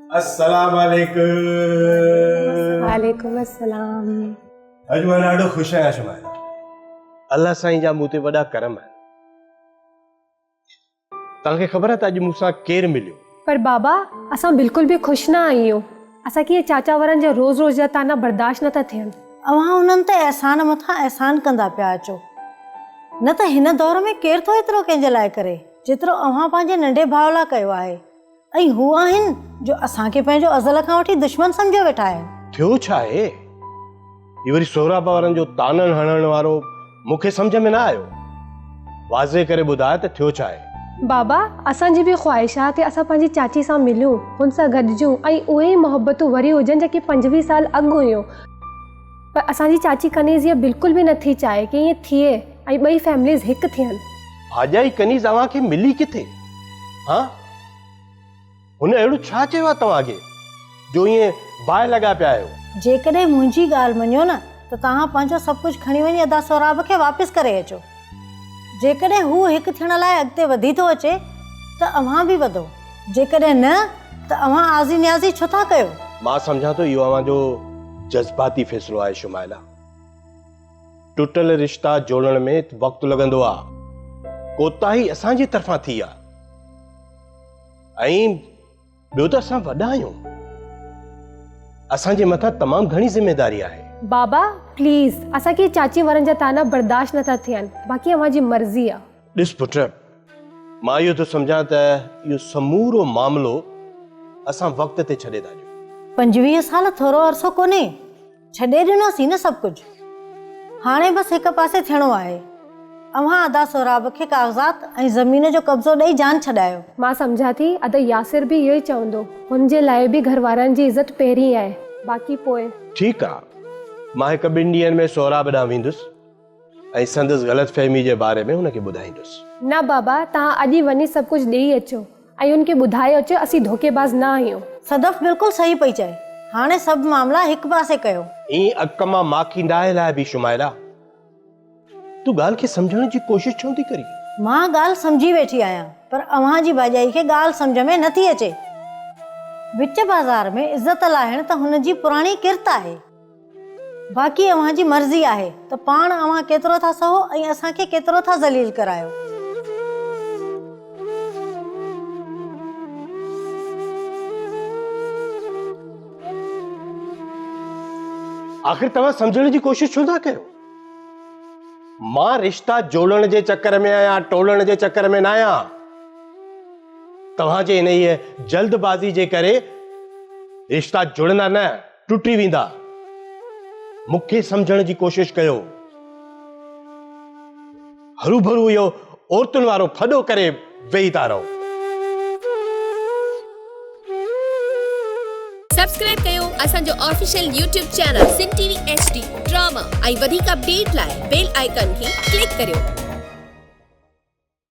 अस्सलाम वालेकुम। वालेकुम अस्सलाम। अॼु मां ॾाढो ख़ुशि आहियां शुमाइला। अल्लाह साईं जा मूं ते वॾा करम आहिनि। तव्हांखे ख़बर आहे त अॼु मूंसां केरु मिलियो? पर बाबा असां बिल्कुल भी खुश ना आहियूं। असांखे ये चाचा वरन जो रोज़ रोज़ जा ताना बर्दाश्त नथा थियनि। अवां उन्हनि ते एहसान मथां एहसान कंदा पिया अचो। न त हिन दौर में केरु थो एतिरो कंहिंजे लाइ करे जेतिरो अवां पंहिंजे नंढे भाउ लाइ कयो आहे। ऐं हू आहिनि जो असांखे पंहिंजो अज़ल खां वठी दुश्मन सम्झो वेठा आहिनि। थियो छा आहे? ही वरी सोहराब वारनि जो ताननि हणण वारो मूंखे सम्झ में न आयो। वाज़े करे ॿुधाए त थियो छा आहे? बाबा असांजी भी ख़्वाहिश आहे कि असां पंहिंजी चाची सां मिलूं, हुन सां गॾिजूं ऐं उहे ई मोहबतूं वरी हुजनि जेके 25 साल अॻु हुयूं। पर असांजी चाची कनीज़ बिल्कुल भी नथी चाहे कि ईअं थिए ऐं ॿई फैमिलीज़ हिकु थियनि। भाॼाई कनीज़ तव्हांखे मिली किथे? हाँ, हुन अहिड़ो छा चयो आहे तव्हांखे जो ईअं बाहि लॻा पिया आहियो? जेकॾहिं मुंहिंजी ॻाल्हि मञो न त तव्हां पंहिंजो सभु कुझु खणी वञी अदा सोहराब खे वापसि करे अचो। जेकॾहिं हू हिकु थियण लाइ अॻिते वधी थो अचे त अव्हां बि वधो, जेकॾहिं न त अव्हां आज़ी न्याज़ी छो था कयो? मां सम्झां थो इहो अव्हांजो जज़्बाती फ़ैसिलो आहे शुमाइला। टुटल रिश्ता जोड़ण में वक़्तु लॻंदो आहे। कोताही असांजी तरफ़ां थी आहे ऐं ॿियो त असां वॾा आहियूं। असांजे मथां तमामु घणी ज़िम्मेदारी आहे। बाबा प्लीज़ असांखे चाची वरन जा ताना बर्दाश्त नथा थियनि। बाक़ी अव्हांजी मर्ज़ी आहे। ॾिस पुट, मां इहो थो सम्झां त इहो समूरो मामिलो असां वक़्त ते छॾे था ॾियूं। 25 साल थोरो अरसो कोन्हे, छॾे ॾिनोसीं न सभु कुझु। हाणे बसि हिकु पासे थियणो आहे। अव्हां अदा सोहराब खे काग़ज़ात ऐं ज़मीन जो कब्ज़ो ॾेई जान छॾायो। मां सम्झां थी अदा यासिर भी इहो ई चवंदो। हुनजे लाइ भी घर वारनि जी इज़त पहिरीं आहे, बाक़ी पोइ। ठीकु आहे, मां हिकु 2 ॾींहंनि में सोहराब ॾांहुं वेंदुसि ऐं संदसि ग़लतफ़हमी जे बारे में हुनखे ॿुधाईंदुसि। न बाबा, तव्हां अॼु ई वञी सभु कुझु ॾेई अचो ऐं हुनखे ॿुधाए अचो असीं धोखेबाज़ न आहियूं। सदफ़ बिल्कुलु सही पई चए। हाणे सभु मामला हिकु पासे कयो। ईअं अक मां माखी डाहे लाइ बि शुमाइला, तूं ॻाल्हि खे सम्झण जी कोशिशि छो थी करी? मां ॻाल्हि सम्झी वेठी आहियां, पर अव्हां जी भाॼाई खे ॻाल्हि सम्झ में नथी अचे। विच बाज़ार में इज़त लाहिण त हुनजी पुराणी किरत आहे। बाक़ी अव्हां जी मर्ज़ी आहे त पाण अव्हां केतिरो था सहो ऐं असांखे केतिरो था ज़लील करायो। आख़िर तव्हां सम्झण जी कोशिशि छो था कयो? मां रिश्ता जोड़ण जे चक्कर में आहियां, टोड़ण जे चक्कर में न आहियां। तव्हांजे इन जल्दबाज़ी जे करे रिश्ता जुड़ंदा न, टुटी वेंदा। मूंखे सम्झण जी कोशिशि कयो। हरू भरू इहो औरतुनि वारो फॾो करे वेही था रहो। सब्सक्राइब कयो असांजो official YouTube channel Sindh TV HD drama ऐं वधीक अपडेट लाइ बेल आइकन खे क्लिक करियो।